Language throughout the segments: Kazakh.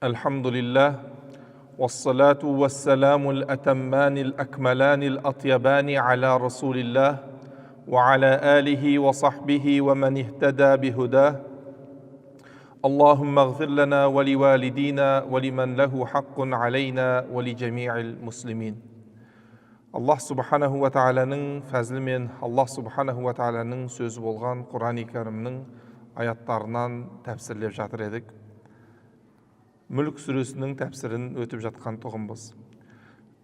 الحمد لله والصلاة والسلام الأتمان الأكملان الأطيبان على رسول الله وعلى آله وصحبه ومن اهتدى بهداه اللهم اغفر لنا ولوالدينا ولمن له حق علينا ولجميع المسلمين. Allah subhanahu wa ta'alaның fәзілі мен Allah subhanahu wa ta'alaның сөзі болған Құран-ы Кәрімнің аяттарынан тәпсірлеп жатыр едік. Мүлк сүресінің тәпсірін өтіп жатқан тұғымбыз.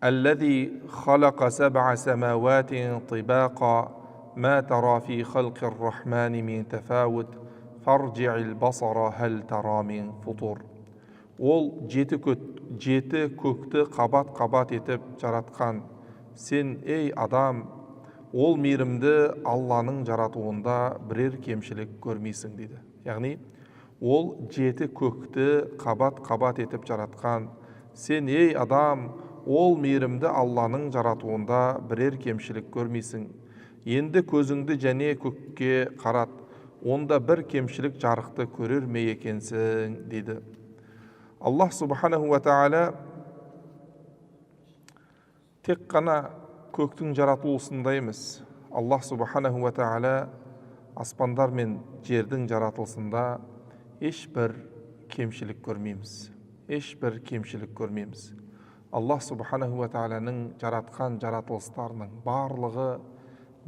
Әлләзи халақа сәб'a самауатин тибақа ма тара фи халқир рахмани мин тафаут фарджи'ил басара хәл тара мин футур. Ол жеті көкті қабат-қабат етіп жаратқан. Сен, ей адам, ол мейірімді Алланың жаратуында бірер кемшілік көрмейсің дейді. Яғни, ол жеті көкті қабат-қабат етіп жаратқан. Сен, ей адам, ол мейірімді Алланың жаратуында бірер кемшілік көрмейсің. Енді көзіңді және көкке қарат, онда бір кемшілік жарықты көрер ме екенсің дейді. Аллах субханаху ва тағала тек қана көктің жаратылысында емес, Аллах субханаху ва тағала аспандар мен жердің жаратылысында ешбір кемшілік көрмейміз. Ешбір кемшілік көрмейміз. Аллах субханаху ва тағаланың жаратқан жаратылыстарының барлығы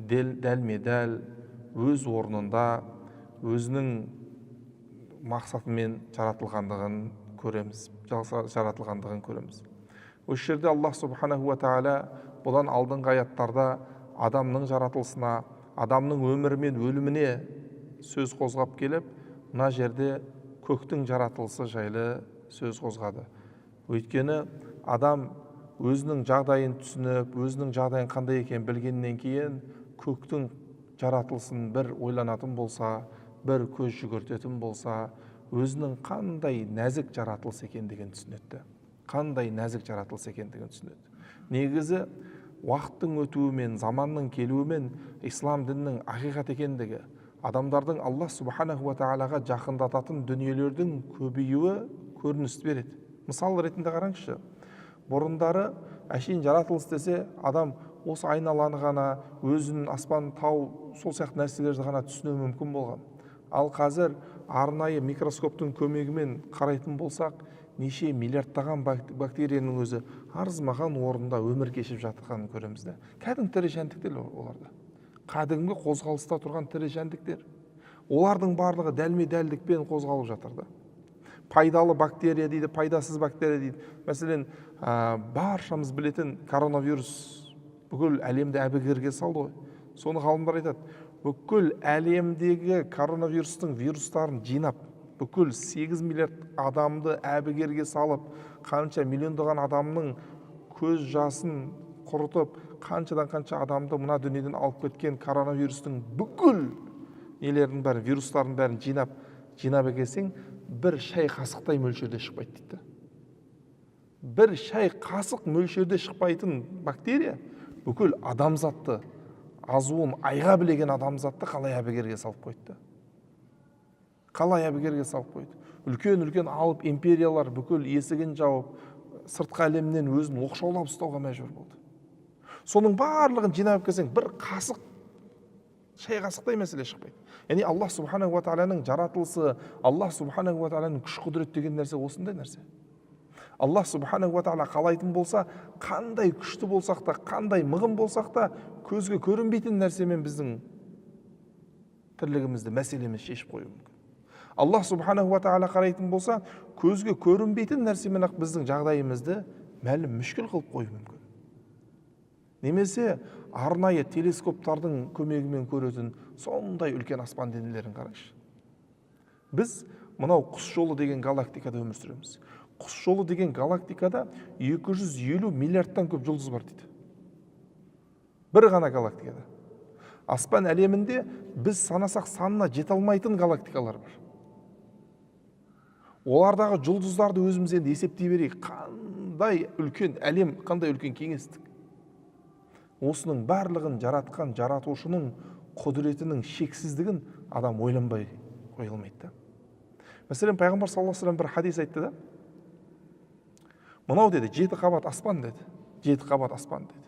дәлме-дәл өз орнында, өзінің мақсатымен жаратылғандығын көреміз. Осы жерде Аллах субханаху ва тағала бұдан алдыңғы аяттарда адамның жаратылысына, адамның өмірі мен өліміне сөз қозғап келіп, мына жерде көктің жаратылысы жайлы сөз қозғады. Өйткені адам өзінің жағдайын түсініп, өзінің жағдайын қандай екен білгеннен кейін, көктің жаратылысын бір ойланатын болса, бір көз жүгіртетін болса, өзінің қандай нәзік жаратылыс екендігін түсінеді. Қандай нәзік жаратылыс екендігін түсінеді. Негізі уақыттың өтуімен, заманның келуімен ислам дінінің ақиқат екендігі, адамдардың Аллах субханаху ва тағалаға жақындататын дүниелердің көбеюі көрініс береді. Мысал ретінде қараңызшы. Бұрындары әшейін жаратылыс десе, адам осы айналаны ғана, өзінің аспан, тау, сол сияқты нәрселерді ғана түсінуі мүмкін болған. Ал қазір арнайы микроскоптың көмегімен қарайтын болсақ, неше миллиардтаған бактерияның өзі арзымаған орында өмір кешіп жатқанын көреміз. Кәдімгі тірі жәндіктер оларда. Кәдімгі қозғалыста тұрған тірі жәндіктер. Олардың барлығы дәлме-дәлдікпен қозғалып жатырды. Пайдалы бактерия дейді, пайдасыз бактерия дейді. Мәселен, баршамыз білетін коронавирус бүкіл әлемді әбігерге салды ғой. Соны ғалымдар айтады, бүкіл әлемдегі коронавирустың вирустарын жинап, бүкіл 8 миллиард адамды әбігерге салып, қанша миллиондаған адамның көз жасын құрытып, қанша адамды мына дүниеден алып кеткен коронавирустың бүкіл нелердің бәрін, вирустардың бәрін жинап әкелсең, бір шай қасықтай мөлшерде шықпайды дейді. Бір шай қасық мөлшерде шықпайтын бактерия бүкіл адамзатты, азуын айға білеген адамзатты қалай әбігерге салып қойды. Үлкен алып империялар бүкіл есігін жауып, сыртқы әлемнен өзін оқшаулап ұстауға мәжбүр болды. Соның барлығын жинап келсең, бір қасық, шай қасықтай мәселе шықпайды. Яғни Аллах субханаху ва тағаланың жаратылысы, Аллах субханаху ва тағаланың күш құдірет деген нәрсе осындай нәрсе. Аллах субханаху ва тағала қалайтын болса, қандай күшті болсақ та, қандай мығым болсақ та, көзге көрінбейтін нәрсемен біздің тірлігімізді, мәселеміз шешіп қою мүмкін. Аллах субханаху ва тағала қарайтын болса, көзге көрінбейтін нәрсемен ақ біздің жағдайымызды мәлім мүшкіл қылып қою мүмкін. Немесе арнайы телескоптардың көмегімен көретін сондай үлкен аспан денелерін қарайшы. Біз мынау құс жолы деген галактикада өмір сүреміз. Құс жолы деген галактикада 250 миллиардтан көп жұлдыз бар дейді. Бір ғана галактикада. Аспан әлемінде біз санасақ санына жете алмайтын галактикалар бар. Олардағы жұлдыздарды өзіміз енді есептей берейік. Қандай үлкен әлем, қандай үлкен кеңістік. Осының барлығын жаратқан жаратушының құдіретінің шексіздігін адам ойланбай қойылмайды. Мәселен, пайғамбар саллаллаху алейхи вассалам бір хадис айтты да, мынау деді 7 қабат аспан деді. 7 қабат аспан деді.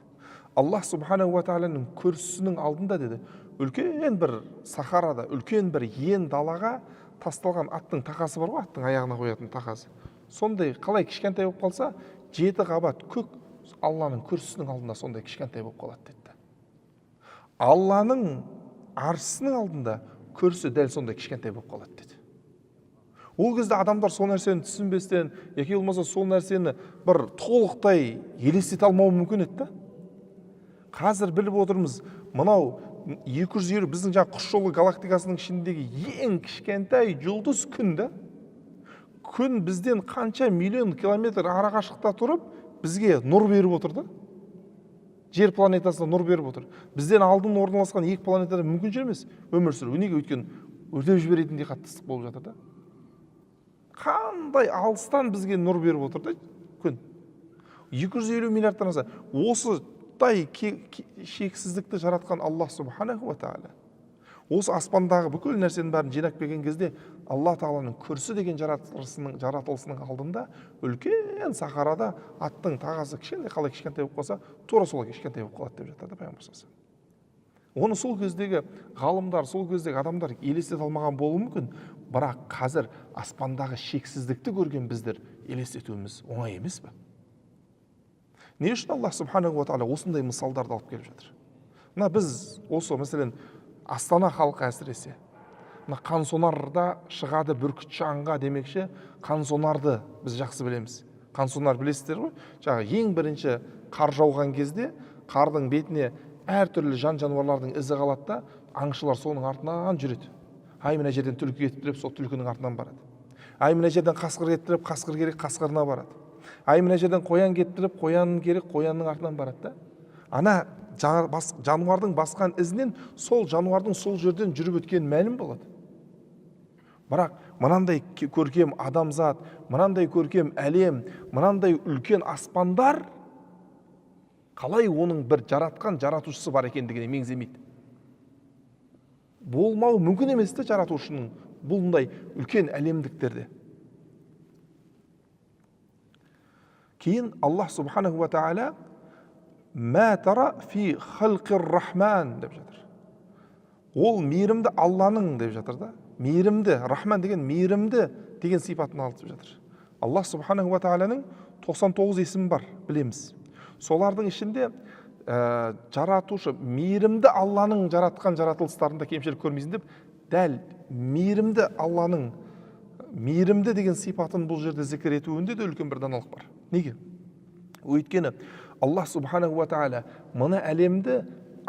Аллах субханаху ва тағаланың күрсісінің алдында деді, үлкен бір сахарада, үлкен бір ен далаға тасталған аттың тақасы бар ғой, аттың аяғына қоятын тақасы. Сондай қалай кішкентай болып қалса, 7 қабат көк Алланың күрсісінің алдында сондай кішкентай болып қалады деді. Алланың аршысының алдында күрсі дәл сондай кішкентай болып қалады деді. Ол кезде адамдар сол нәрсені түсінбестен, яки болмаса сол нәрсені бір толықтай елестете алмауы мүмкін еді. Қазір біліп отырмыз, мынау 250 біздің жаңа құс жолы галактикасының ішіндегі ең кішкентай жұлдыз күн да. Күн бізден қанша миллион километр арақашықта тұрып, бізге нұр беріп отыр да. Жер планетасына нұр беріп отыр. Бізден алдын орналасқан екі планетада мүмкін жер емес өмір сүру. Неге? Өйткені өртеп жіберетіндей қатты ыстық болып жатыр да. Қандай алыстан бізге нұр беріп отыр да күн. 250 миллиардтан аса. Осыдай шексіздікті жаратқан Аллах субханаху ва тағала. Осы аспандағы бүкіл нәрсенің бәрін жинап келген кезде Алла тағаланың күрсі деген жаратылысының алдында үлкен сахарада аттың тағасы қалай кішкентай болып қалса, тура солай кішкентай болып қалады деп жатады пайғамбар саллаллаху алейхи вассалам. Оны сол кездегі ғалымдар, сол кездегі адамдар елестете алмаған болуы мүмкін, бірақ қазір аспандағы шексіздікті көрген біздер елестетуіміз оңай емес пе? Не үшін Аллах субханаху ва тағала осындай мысалдарды алып келіп жатыр? Мына біз осы мәселен Астана халқы әсіресе мына Қансонарда шығады бүркітші аңға демекші, Қансонарды біз жақсы білеміз. Қансонар білесіздер ғой? Жаңағы ең бірінші қар жауған кезде қардың бетіне әртүрлі жан-жануарлардың ізі қалады да, аңшылар соның артынан жүреді. Ай мына жерден түлкі кетіп тұрып, сол түлкінің артынан барады. Ай мына жерден қасқыр кетіп тұрып, қасқыр керек, қасқырына барады. Ай мына жерден қоян кетіп тұрып, қоян керек, қоянның артынан барады да. Ана жануардың басқан ізінен сол жануардың сол жерден жүріп өткен мәлім болады. Бірақ мынандай көркем адамзат, мынандай көркем әлем, мынандай үлкен аспандар қалай оның бір жаратқан жаратушысы бар екендігіне меңземейді. Болмау мүмкін емес те жаратушының бұндай үлкен әлемдіктерде. Кейін Аллах субханаху ва тағала «Мә тара фи халқир рахман» деп жатыр. Ол мейірімді Алланың деп жатыр да. Мейірімді, рахман деген мейірімді деген сипатын алып жатыр. Аллах субханаху ва тағаланың 99 есімі бар, білеміз. Солардың ішінде жаратушы, мейірімді Алланың жаратқан жаратылыстарында кемшілік көрмейсің деп, дәл мейірімді Алланың мейірімді деген сипатын бұл жерде зікір етуінде де үлкен бір даналық бар. Неге? Өйткені Аллах субханаху ва тағала мына әлемді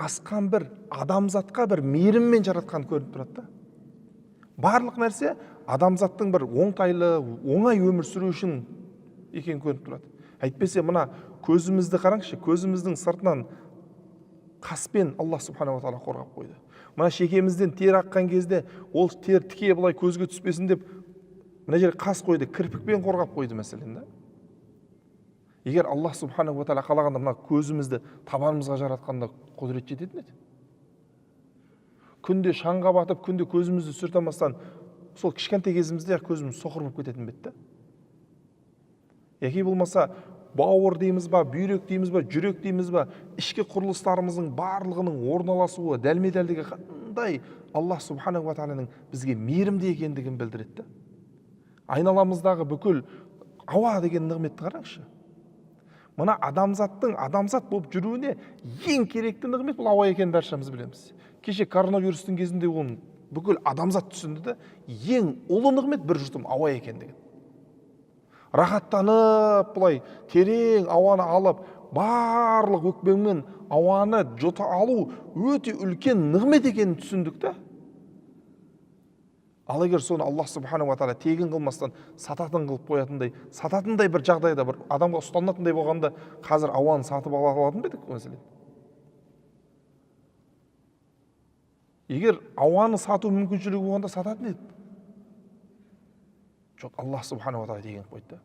асқан бір адамзатқа бір мейіріммен жаратқан көрініп тұрады да. Барлық нәрсе адамзаттың бір оңтайлы, оңай өмір сүру үшін екен көрініп тұрады. Әйтпесе мына көзімізді қараңызшы, көзіміздің сыртынан қаспен Аллах субханаху ва тағала қорғап қойды. Мына шекемізден тер аққан кезде ол тер тіке былай көзге түспесін деп мына жерге қас қойды, кірпікпен қорғап қойды мәселен да. Егер Аллах субханаху ва тағала қалағанда мына көзімізді табанымызға жаратқанда құдірет жететін еді. Күнде шаңға батып, күнде көзімізді сүрте алмастан, сол кішкентай кезімізде көзіміз соқыр болып кететін бетті. Яки болмаса бауыр дейміз ба, бүйрек дейміз ба, жүрек дейміз ба, ішкі құрылыстарымыздың барлығының орналасуы, дәлме-дәлдігі қандай Аллах субханаху ва тағаланың бізге мейірімді екендігін білдіреді. Айналамыздағы бүкіл ауа деген нығметті қараңызшы. Мына адамзаттың адамзат болып жүруіне ең керекті нығмет бұл ауа екенін бәршамыз білеміз. Кеше коронавирустың кезінде оның бүкіл адамзат түсінді де, ең ұлы нығмет бір жұтым ауа екендігін. Рахаттанып, бұлай терең ауаны алып, барлық өкпеңмен ауаны жұта алу өте үлкен нығмет екенін түсіндік та. Ал егер соны Аллах субханаху ва тағала тегін қылмастан сататын қылып қоятындай, сататындай бір жағдайда, бір адамға ұсталынатындай болғанда, қазір ауаны сатып ала алатын ба едік мәселен? Егер ауаны сату мүмкіншілігі болғанда сататын еді. Жоқ, Аллах субханаху ва тағала тегін қойды.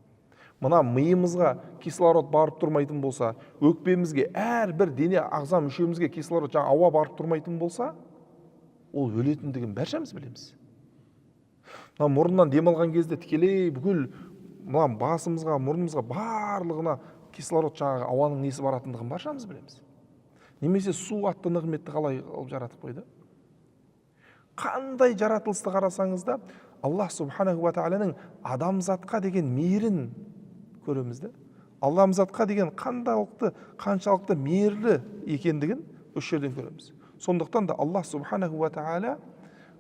Мына миымызға кислород барып тұрмайтын болса, өкпемізге, әрбір дене ағза мүшемізге кислород, жаңа ауа барып тұрмайтын болса, ол өлетіндігін бәршамыз білеміз. Мұрыннан демалған кезде тікелей бүкіл мына басымызға, мұрнымызға барлығына кислород жаңағы ауаның несі баратындығын баршамыз білеміз. Немесе су атты нығметті қалай қылып жаратып қойды? Қандай жаратылысты қарасаңыз да, Аллах субханаху ва тағаланың адамзатқа деген мейірін көреміз де. Адамзатқа деген қаншалықты мейірлі екендігін осы жерден көреміз. Сондықтан да Аллах субханаху ва тағала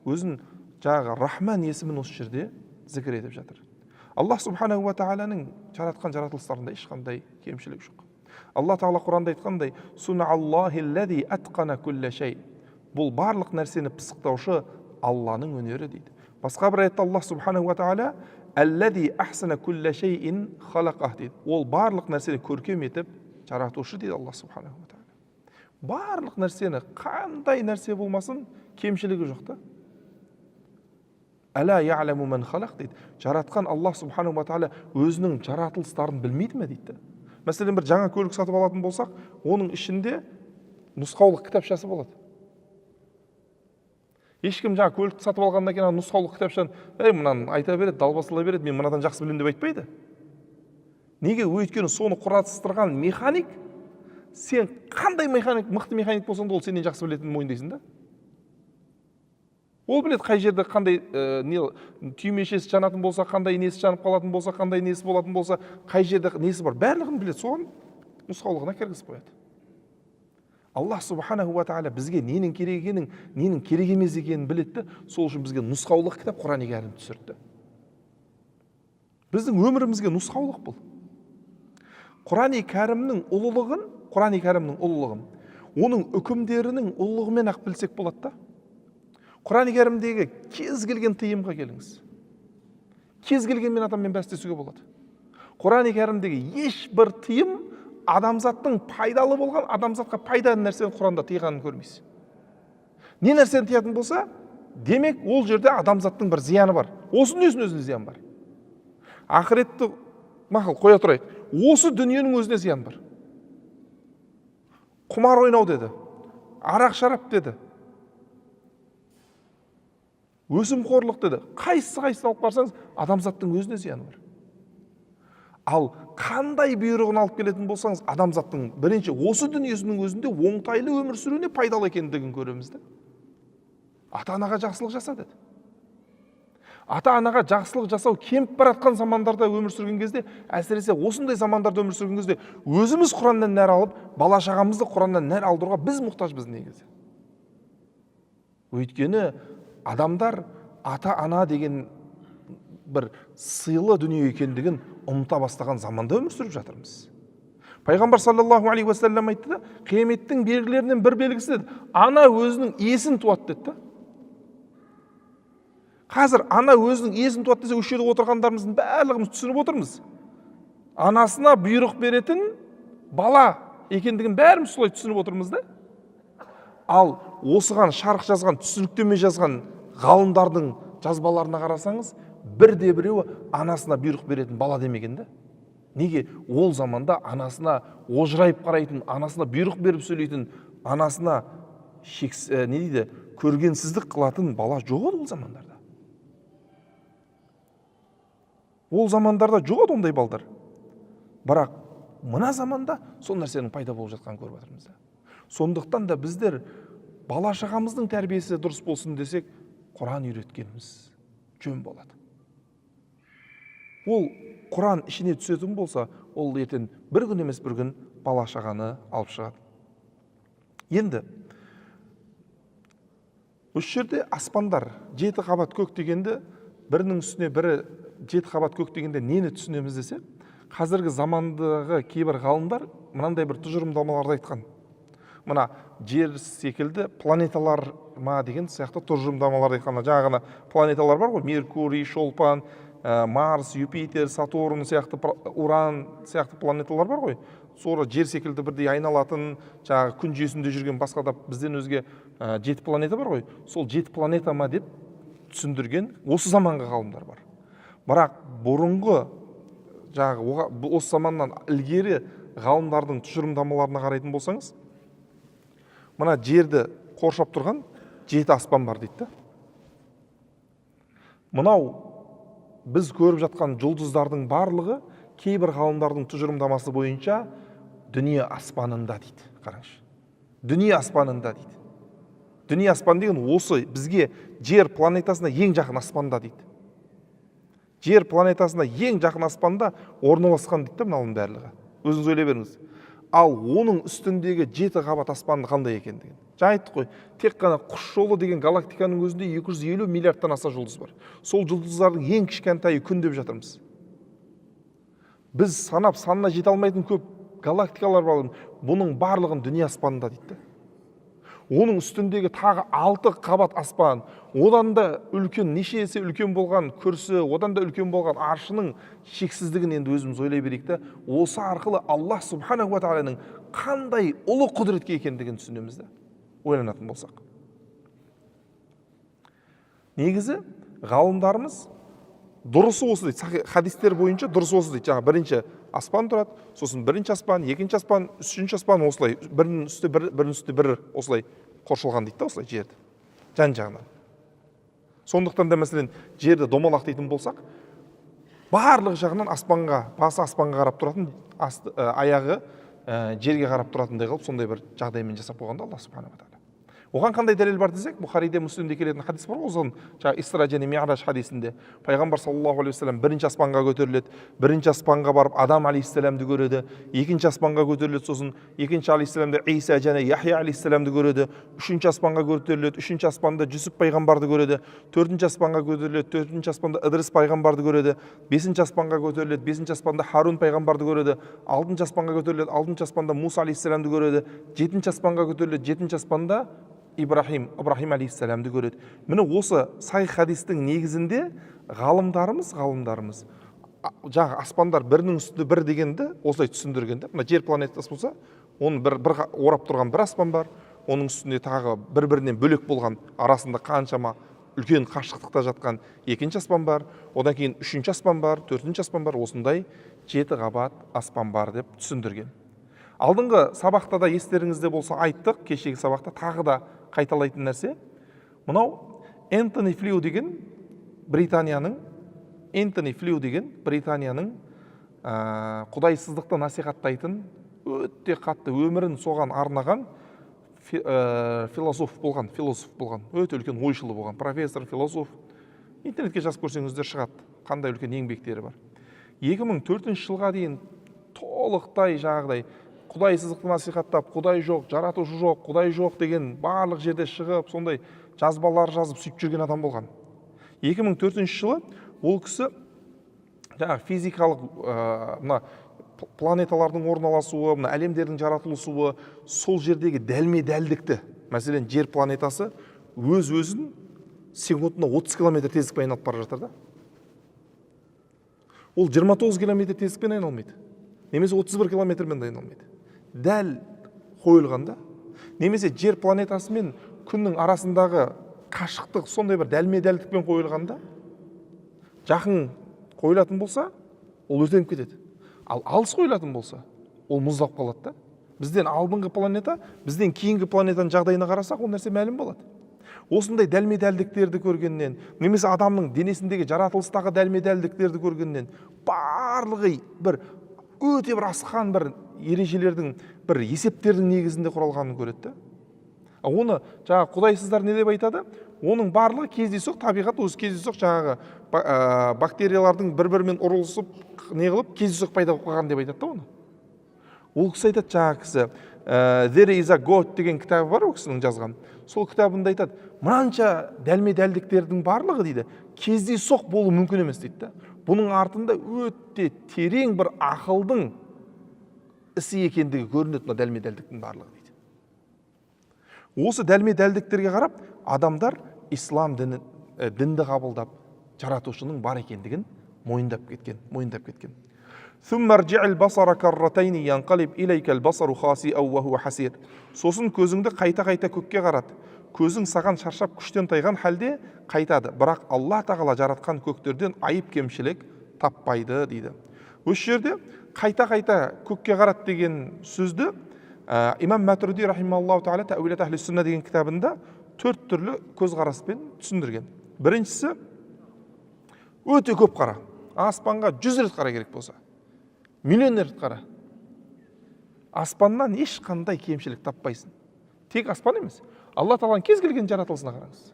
өзін жаңағы Рахман есімін осы жерде зікір етіп жатыр. Аллах субханаху ва тағаланың жаратқан жаратылыстарында ешқандай кемшілік жоқ. Алла тағала Құранда айтқандай: "Суналлахи атқана кулля шей". Бұл барлық нәрсені пысықтаушы Алланың өнері дейді. Басқа бір аятта Аллах субханаху ва тағала "Аллази ахсана кулля шейин халақах" дейді. Ол барлық нәрсені көркем етіп жаратушы дейді Аллах субханаху ва тағала. Барлық нәрсені, қандай нәрсе болмасын, кемшілігі жоқ та. Әла я'ламу ман халақ дейді. Жаратқан Аллах субханаху ва тағала өзінің жаратылыстарын білмейді ме дейді. Мәселен, бір жаңа көлік сатып алатын болсақ, оның ішінде нұсқаулық кітапшасы болады. Ешкім жаңа көлікті сатып алғаннан кейін нұсқаулық кітапшаны, мынаны айта береді, далбасала береді, мен мынадан жақсы білемін деп айтпайды. Неге? Өйткені соны құрастырған механик, сен қандай мықты механик болсаң да ол сенен жақсы білетінін мойындайсың да. Ол біледі қай жерде қандай түймешесі жанатын болса, қандай несі жанып қалатын болса, қандай несі болатын болса, қай жерде несі бар, барлығын біледі, соған нұсқаулығына кіргізіп қояды. Аллах субханаху ва тағала бізге ненің керек екенін, ненің керек емес екенін біледі, сол үшін бізге нұсқаулық кітап Құран кәрімді түсірді. Біздің өмірімізге нұсқаулық бұл. Құран кәрімнің ұлылығын, оның үкімдерінің ұлылығымен ақ білсек болады да. Құран кәрімдегі кез келген тыйымға келіңіз. Кез келгенмен адаммен бәстесуге болады. Құран кәрімдегі ешбір тыйым адамзаттың пайдалы болған, адамзатқа пайдалы нәрсені Құранда тыйғанын көрмейсіз. Не нәрсені тыятын болса, демек ол жерде адамзаттың бір зияны бар. Осының өзіне зиян бар. Ақыретті мақұл қоя тұрайық. Осы дүниенің өзіне зиян бар. Құмар ойнау деді, арақ шарап деді, өсімқорлық деді. Қайсысын алып қарсаңыз, адамзаттың өзіне зияны бар. Ал қандай бұйрығын алып келетін болсаңыз, адамзаттың бірінші осы дүниесінің өзінде оңтайлы өмір сүруіне пайдалы екендігін көреміз. Ата-анаға жақсылық жаса деді. Ата-анаға жақсылық жасау кеміп баратқан замандарда өмір сүрген кезде, әсіресе осындай замандарда өмір сүрген кезде, өзіміз Құраннан нәр алып, бала шағамызды Құраннан нәр алдыруға біз мұқтажбыз негізі. Өйткені адамдар ата-ана деген бір сыйлы дүние екендігін ұмыта бастаған заманда өмір сүріп жатырмыз. Пайғамбар саллаллаху алейхи уассалам айтты да, қияметтің белгілерінен бір белгісі деді, ана өзінің есін туады деді. Қазір ана өзінің есін туады десе, осы жерде отырғандарымыздың барлығымыз түсініп отырмыз. Анасына бұйрық беретін бала екендігін бәріміз солай түсініп отырмыз да. Ал осыған шарх жазған, түсініктеме жазған ғалымдардың жазбаларына қарасаңыз, бірде біреуі анасына бұйрық беретін бала демеген да. Неге? Ол заманда анасына ожырайып қарайтын, анасына бұйрық беріп сөйлейтін, анасына көргенсіздік қылатын бала жоқ еді ол замандарда. Ол замандарда жоқ еді ондай балдар. Бірақ мына заманда сол нәрсенің пайда болып жатқанын көріп жатырмыз. Сондықтан да біздер бала шағамыздың тәрбиесі дұрыс болсын десек, Құран үйреткеніміз жөн болады. Ол Құран ішіне түсетін болса, ол ертең бір күн емес бір күн бала шағаны алып шығады. Енді осы жерде аспандар 7 қабат көк дегенде, бірінің үстіне бірі 7 қабат көк дегенде нені түсінеміз десе, қазіргі замандағы кейбір ғалымдар мынандай бір тұжырымдамаларды айтқан. Мына жер секілді планеталар ма деген сияқты тұжырымдамаларды айтқан. Жаңағына планеталар бар ғой, Меркурий, Шолпан, Марс, Юпитер, Сатурн сияқты, Уран сияқты планеталар бар ғой. Sonra жер секілді бірдей айналатын, жаңағы күн жүйесінде жүрген басқа да бізден өзге 7 планета бар ғой. Сол 7 планета ма деп түсіндірген осы заманғы ғалымдар бар. Бірақ бұрынғы жаңағы осы заманнан ілгері ғалымдардың тұжырымдамаларына қарайтын болсаңыз, мына жерді қоршап тұрған 7 аспан бар дейді. Мынау біз көріп жатқан жұлдыздардың барлығы кейбір ғалымдардың тұжырымдамасы бойынша дүние аспанында дейді. Қараңызшы. Дүние аспанында дейді. Дүние аспан деген осы бізге жер планетасына ең жақын аспанда дейді. Жер планетасына ең жақын аспанда орналасқан дейді мынаның барлығы. Өзіңіз ойлай беріңіз. Ал оның үстіндегі 7 қабат аспанды қандай екендігін. Жаңа айттық қой, тек қана құс жолы деген галактиканың өзінде 250 миллиардтан аса жұлдыз бар. Сол жұлдыздардың ең кішкентайы күн деп жатырмыз. Біз санап санына жете алмайтын көп галактикалар бар. Бұның барлығын дүние аспанында дейді. Оның үстіндегі тағы 6 қабат аспан, одан да үлкен, неше есе үлкен болған күрсі, одан да үлкен болған аршының шексіздігін енді өзіміз ойлай берейік те, осы арқылы Аллах субханаху ва тағаланың қандай ұлы құдіретке екендігін түсінеміз де, ойланатын болсақ. Негізі ғалымдарымыз дұрысы осы дейді, хадистер бойынша дұрысы осы дейді. Жаңа бірінші аспан тұрады, сосын бірінші аспан, екінші аспан, үшінші аспан осылай, бірінің үсті бір осылай қоршалған дейді да, осылай жерді, жан-жағынан. Сондықтан да мәселен жерді домалақ дейтін болсақ, барлық жағынан аспанға, басы аспанға қарап тұратын, аяғы жерге қарап тұратындай қылып, сондай бір жағдаймен жасап қойған да Аллах субханаху ва тағала. Оған қандай дәлел бар десек, Бухариде, Муслимде келетін хадис бар ғой, соның жаңағы Исра және Ми'раж хадисінде пайғамбар саллаллаху алейхи вассалам бірінші аспанға көтеріледі, бірінші аспанға барып Адам алейхиссаламды көреді, екінші аспанға көтеріледі, сосын екінші алейхиссаламда Иса және Яхия алейхиссаламды көреді, үшінші аспанға көтеріледі, үшінші аспанда Жүсіп пайғамбарды көреді, төртінші аспанға көтеріледі, төртінші аспанда Идрис пайғамбарды көреді, бесінші аспанға көтеріледі, бесінші аспанда Харун пайғамбарды көреді, алтыншы аспанға көтеріледі, алтыншы аспанда Муса алейхиссаламды көреді, жетінші аспанға көтеріледі, жетінші аспанда Ибрахим алейхиссаламды көреді. Міне осы сахих хадистің негізінде ғалымдарымыз жаңағы аспандар бірінің үстінде бір дегенді осылай түсіндірген. Мына жер планетасы болса, оның бір орап тұрған бір аспан бар, оның үстінде тағы бір-бірінен бөлек болған, арасында қаншама үлкен қашықтықта жатқан екінші аспан бар, одан кейін үшінші аспан бар, төртінші аспан бар, осындай 7 қабат аспан бар деп түсіндірген. Алдыңғы сабақта да естеріңізде болса айттық, кешегі сабақта тағы да қайталайтын нәрсе. Мынау Энтони Флю деген Британияның құдайсыздықты насихаттайтын, өте қатты өмірін соған арнаған философ болған, өте үлкен ойшылы болған, профессор, философ. Интернетке жазып көрсеңіздер шығады, қандай үлкен еңбектері бар. 2004 жылға дейін толықтай жағдай құдайсыздықты насихаттап, құдай жоқ, жаратушы жоқ, құдай жоқ деген барлық жерде шығып, сондай жазбалар жазып сөйтіп жүрген адам болған. 2004 жылы ол кісі жаңағы физикалық мына планеталардың орналасуы, мына әлемдердің жаратылысуы, сол жердегі дәлме-дәлдікті, мәселен жер планетасы өз-өзін секундына 30 км тезлікпен айналып бара жатыр да. Ол 29 км тезлікпен айналмайды, немесе 31 км-мен айналмайды. Дәл қойылғанда, немесе жер планетасы мен күннің арасындағы қашықтық сондай бір дәлме-дәлдікпен қойылғанда, жақын қойылатын болса, ол өртеніп кетеді. Ал алыс қойылатын болса, ол мұздап қалады да. Бізден алдыңғы планета, бізден кейінгі планетаның жағдайына қарасақ, ол нәрсе мәлім болады. Осындай дәлме-дәлдіктерді көргеннен, немесе адамның денесіндегі жаратылыстағы дәлме-дәлдіктерді көргеннен, барлығы өте бір асқан бір ережелердің, бір есептердің негізінде құралғанын көреді. Оны жаңағы құдайсыздар не деп айтады? Оның барлығы кездейсоқ, табиғат өзі кездейсоқ, жаңағы бактериялардың бір-бірімен ұрылысып, не қылып, кездейсоқ пайда болған деп айтады да оны. Ол кісі айтады, жаңағы кісі, There is a God деген кітабы бар, ол кісінің жазған. Сол кітабында айтады, мынанша дәлме-дәлдіктердің барлығы дейді, кездейсоқ болу мүмкін емес дейді. Бұның артында өте терең бір ақылдың ісі екендігі көрінеді, дәлме-дәлдіктің барлығы дейді. Осы дәлме-дәлдіктерге қарап, адамдар ислам дінді қабылдап, жаратушының бар екендігін мойындап кеткен. Сосын көзіңді қайта-қайта көкке қарады. Көзің саған шаршап күштен тайған халде қайтады. Бірақ Алла тағала жаратқан көктерден айып кемшілік таппайды дейді. Осы жерде қайта-қайта көкке қарады деген сөзді имам Матурidi рахималлаху тағала Тәуилат ахли сүнна деген кітабында 4 түрлі көзқараспен түсіндірген. Біріншісі, өте көп қара. Аспанға 100 рет қара керек болса, миллион рет қара. Аспаннан ешқандай кемшілік таппайсың. Тек аспан емес, Алла Тағаланың кез келген жаратылысына қараңыз.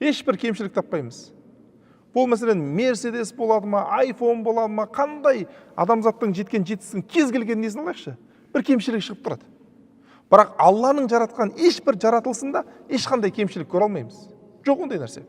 Ешбір кемшілік таппаймыз. Бұл мәселен Мерседес болады ма, айфон болады ма, қандай адамзаттың жеткен жетістігін кез келген несін алайықшы, бір кемшілік шығып тұрады. Бірақ Алланың жаратқан ешбір жаратылысында ешқандай кемшілік көре алмаймыз. Жоқ ондай нәрсе.